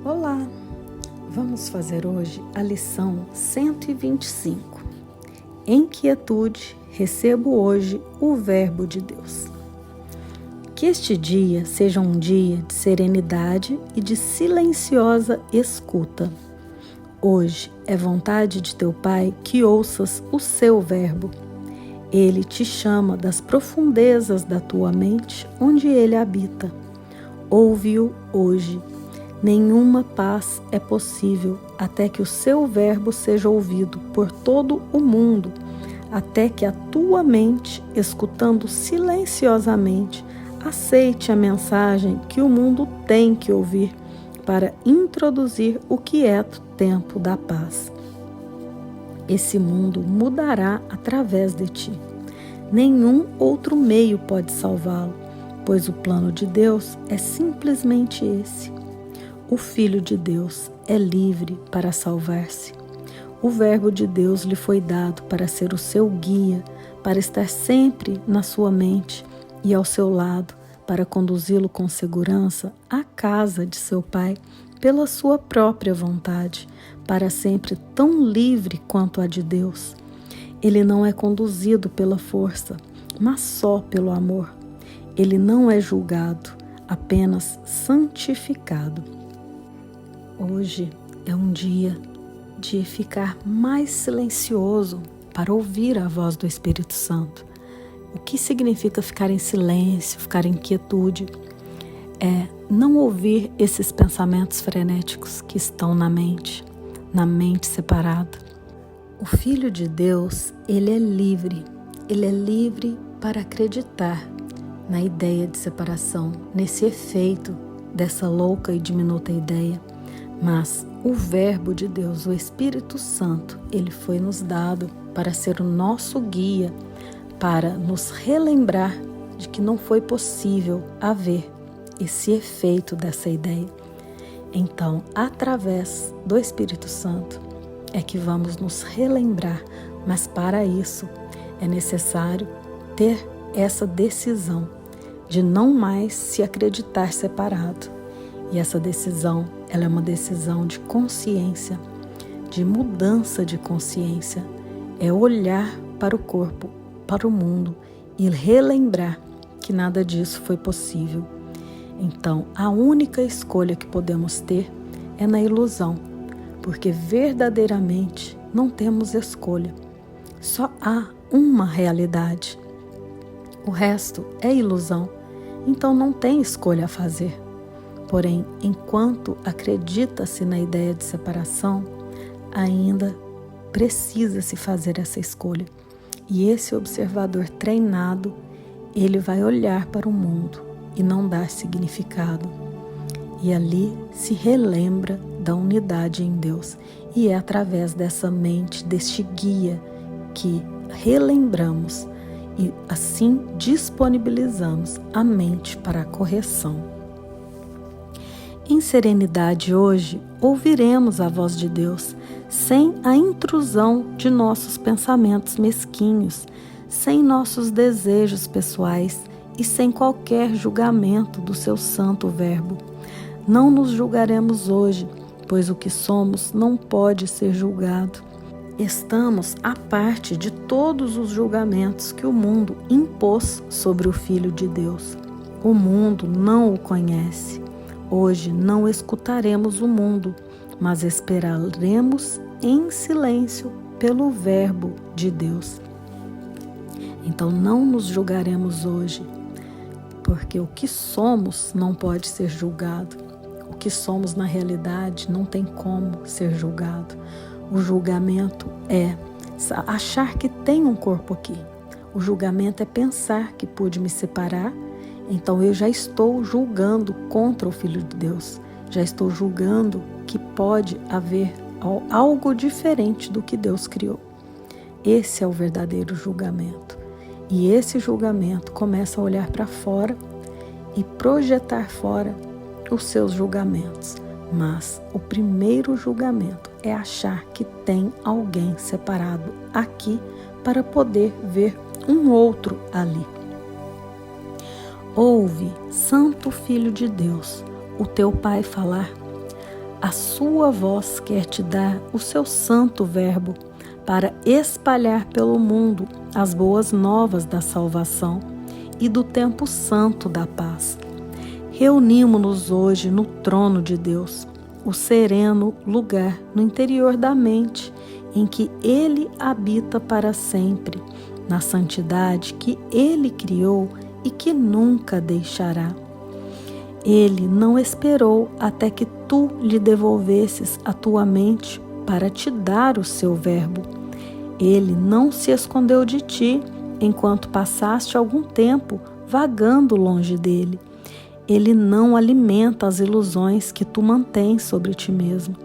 Olá! Vamos fazer hoje a lição 125. Em quietude, recebo hoje o Verbo de Deus. Que este dia seja um dia de serenidade e de silenciosa escuta. Hoje é vontade de teu Pai que ouças o seu Verbo. Ele te chama das profundezas da tua mente, onde ele habita. Ouve-o hoje. Nenhuma paz é possível até que o seu verbo seja ouvido por todo o mundo, até que a tua mente, escutando silenciosamente, aceite a mensagem que o mundo tem que ouvir para introduzir o quieto tempo da paz. Esse mundo mudará através de ti. Nenhum outro meio pode salvá-lo, pois o plano de Deus é simplesmente esse. O Filho de Deus é livre para salvar-se. O Verbo de Deus lhe foi dado para ser o seu guia, para estar sempre na sua mente e ao seu lado, para conduzi-lo com segurança à casa de seu Pai, pela sua própria vontade, para sempre tão livre quanto a de Deus. Ele não é conduzido pela força, mas só pelo amor. Ele não é julgado, apenas santificado. Hoje é um dia de ficar mais silencioso para ouvir a voz do Espírito Santo. O que significa ficar em silêncio, ficar em quietude? É não ouvir esses pensamentos frenéticos que estão na mente separada. O Filho de Deus, ele é livre para acreditar na ideia de separação, nesse efeito dessa louca e diminuta ideia. Mas o Verbo de Deus, o Espírito Santo, ele foi nos dado para ser o nosso guia, para nos relembrar de que não foi possível haver esse efeito dessa ideia. Então, através do Espírito Santo, é que vamos nos relembrar, mas para isso é necessário ter essa decisão de não mais se acreditar separado. E essa decisão, ela é uma decisão de consciência, de mudança de consciência. É olhar para o corpo, para o mundo e relembrar que nada disso foi possível. Então, a única escolha que podemos ter é na ilusão, porque verdadeiramente não temos escolha. Só há uma realidade. O resto é ilusão, então não tem escolha a fazer. Porém, enquanto acredita-se na ideia de separação, ainda precisa-se fazer essa escolha. E esse observador treinado, ele vai olhar para o mundo e não dar significado. E ali se relembra da unidade em Deus. E é através dessa mente, deste guia, que relembramos e assim disponibilizamos a mente para a correção. Em serenidade hoje, ouviremos a voz de Deus, sem a intrusão de nossos pensamentos mesquinhos, sem nossos desejos pessoais e sem qualquer julgamento do seu santo verbo. Não nos julgaremos hoje, pois o que somos não pode ser julgado. Estamos à parte de todos os julgamentos que o mundo impôs sobre o Filho de Deus. O mundo não o conhece. Hoje não escutaremos o mundo, mas esperaremos em silêncio pelo Verbo de Deus. Então não nos julgaremos hoje, porque o que somos não pode ser julgado. O que somos na realidade não tem como ser julgado. O julgamento é achar que tem um corpo aqui. O julgamento é pensar que pude me separar. Então eu já estou julgando contra o Filho de Deus, já estou julgando que pode haver algo diferente do que Deus criou. Esse é o verdadeiro julgamento. E esse julgamento começa a olhar para fora e projetar fora os seus julgamentos. Mas o primeiro julgamento é achar que tem alguém separado aqui para poder ver um outro ali. Ouve, Santo Filho de Deus, o teu Pai falar. a sua voz quer te dar o seu santo verbo para espalhar pelo mundo as boas novas da salvação e do tempo santo da paz. Reunimos-nos hoje no trono de Deus, o sereno lugar no interior da mente em que Ele habita para sempre, na santidade que Ele criou e que nunca deixará. Ele não esperou até que tu lhe devolvesses a tua mente para te dar o seu verbo. Ele não se escondeu de ti enquanto passaste algum tempo vagando longe dele. Ele não alimenta as ilusões que tu mantens sobre ti mesmo.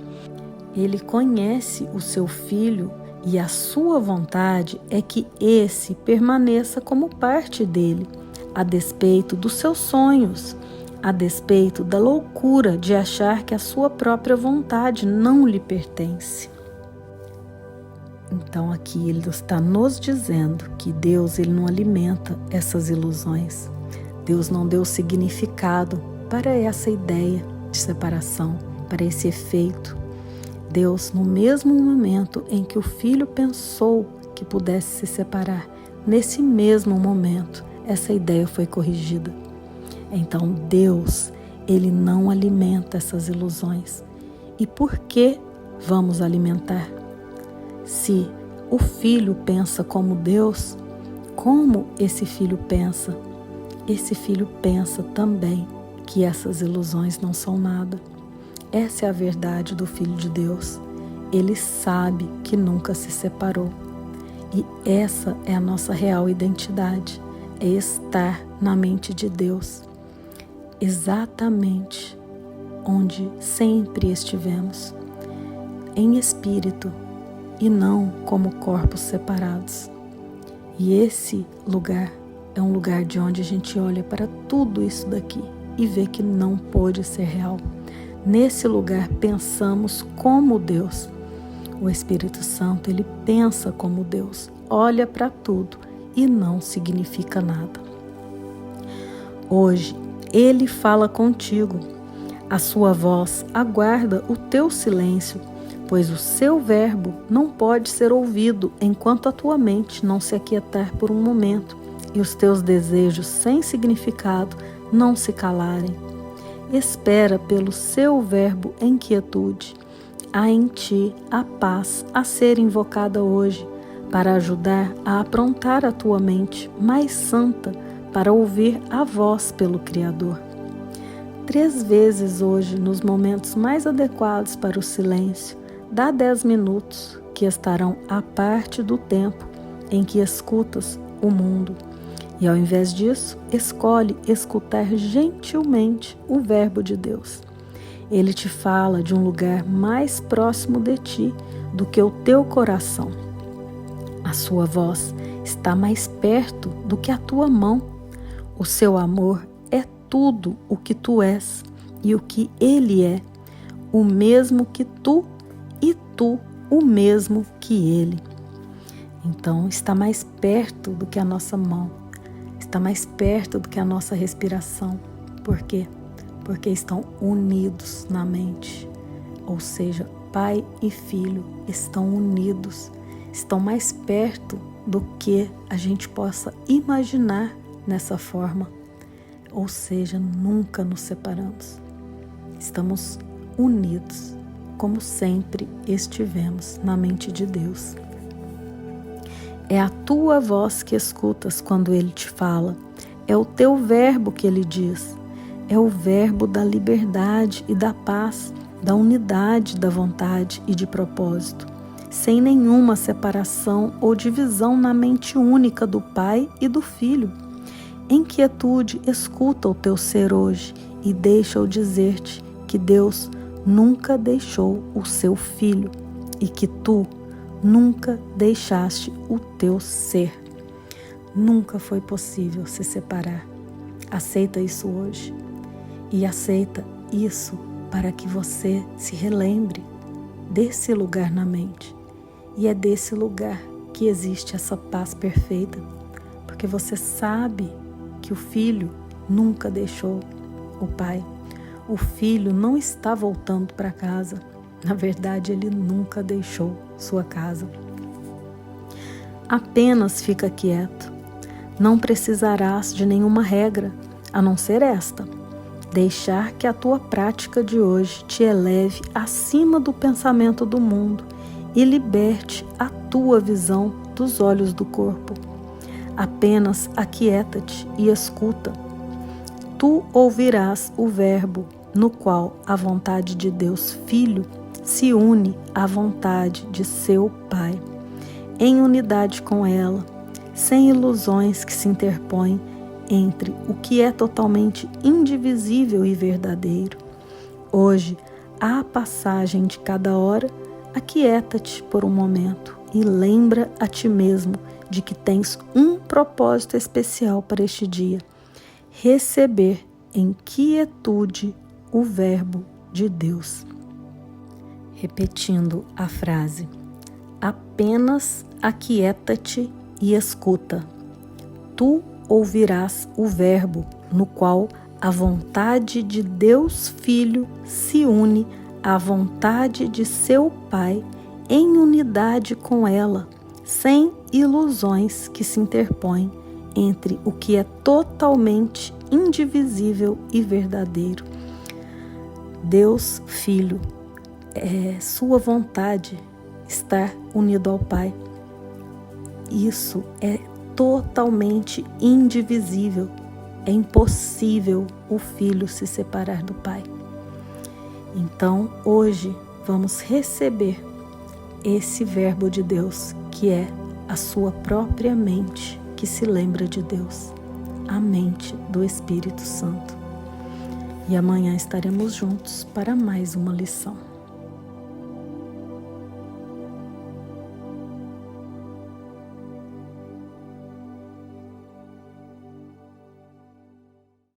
Ele conhece o seu filho e a sua vontade é que esse permaneça como parte dele, a despeito dos seus sonhos, a despeito da loucura de achar que a sua própria vontade não lhe pertence. Então aqui ele está nos dizendo que Deus ele não alimenta essas ilusões. Deus não deu significado para essa ideia de separação, para esse efeito. Deus, no mesmo momento em que o filho pensou que pudesse se separar, nesse mesmo momento, essa ideia foi corrigida. Então Deus, ele não alimenta essas ilusões. E por que vamos alimentar? Se o filho pensa como Deus, como esse filho pensa? Esse filho pensa também que essas ilusões não são nada. Essa é a verdade do Filho de Deus. Ele sabe que nunca se separou. E essa é a nossa real identidade, é estar na mente de Deus, exatamente onde sempre estivemos, em espírito e não como corpos separados. E esse lugar é um lugar de onde a gente olha para tudo isso daqui e vê que não pode ser real. Nesse lugar pensamos como Deus. O Espírito Santo, ele pensa como Deus, olha para tudo e não significa nada. Hoje, ele fala contigo. A sua voz aguarda o teu silêncio, pois o seu verbo não pode ser ouvido enquanto a tua mente não se aquietar por um momento e os teus desejos sem significado não se calarem. Espera pelo seu verbo em quietude. Há em ti a paz a ser invocada hoje, para ajudar a aprontar a tua mente mais santa para ouvir a voz pelo Criador. 3 vezes hoje, nos momentos mais adequados para o silêncio, dá 10 minutos que estarão à parte do tempo em que escutas o mundo. E ao invés disso, escolhe escutar gentilmente o verbo de Deus. Ele te fala de um lugar mais próximo de ti do que o teu coração. A sua voz está mais perto do que a tua mão. O seu amor é tudo o que tu és e o que ele é, o mesmo que tu e tu o mesmo que ele. Então está mais perto do que a nossa mão. Está mais perto do que a nossa respiração. Por quê? Porque estão unidos na mente. Ou seja, pai e filho estão unidos, estão mais perto do que a gente possa imaginar nessa forma. Ou seja, nunca nos separamos. Estamos unidos, como sempre estivemos na mente de Deus. É a tua voz que escutas quando Ele te fala. É o teu verbo que Ele diz. É o verbo da liberdade e da paz, da unidade da vontade e de propósito, sem nenhuma separação ou divisão na mente única do Pai e do Filho. Em quietude, escuta o teu ser hoje e deixa-o dizer-te que Deus nunca deixou o seu Filho e que tu nunca deixaste o teu ser. Nunca foi possível se separar. Aceita isso hoje e aceita isso para que você se relembre desse lugar na mente. E é desse lugar que existe essa paz perfeita, porque você sabe que o Filho nunca deixou o Pai. o filho não está voltando para casa. Na verdade, ele nunca deixou sua casa. Apenas fica quieto. Não precisarás de nenhuma regra, a não ser esta: deixar que a tua prática de hoje te eleve acima do pensamento do mundo e liberte a tua visão dos olhos do corpo. Apenas aquieta-te e escuta. Tu ouvirás o verbo no qual a vontade de Deus Filho se une à vontade de seu Pai, em unidade com ela, sem ilusões que se interpõem entre o que é totalmente indivisível e verdadeiro. Hoje, à passagem de cada hora, aquieta-te por um momento e lembra a ti mesmo de que tens um propósito especial para este dia: receber em quietude o verbo de Deus. Repetindo a frase: apenas aquieta-te e escuta. Tu ouvirás o verbo no qual a vontade de Deus Filho se une à vontade de seu Pai em unidade com ela, sem ilusões que se interpõem entre o que é totalmente indivisível e verdadeiro. Deus Filho, é sua vontade estar unido ao Pai. Isso é totalmente indivisível. É impossível o Filho se separar do Pai. Então, hoje, vamos receber esse verbo de Deus, que é a sua própria mente, que se lembra de Deus, a mente do Espírito Santo. E amanhã estaremos juntos para mais uma lição.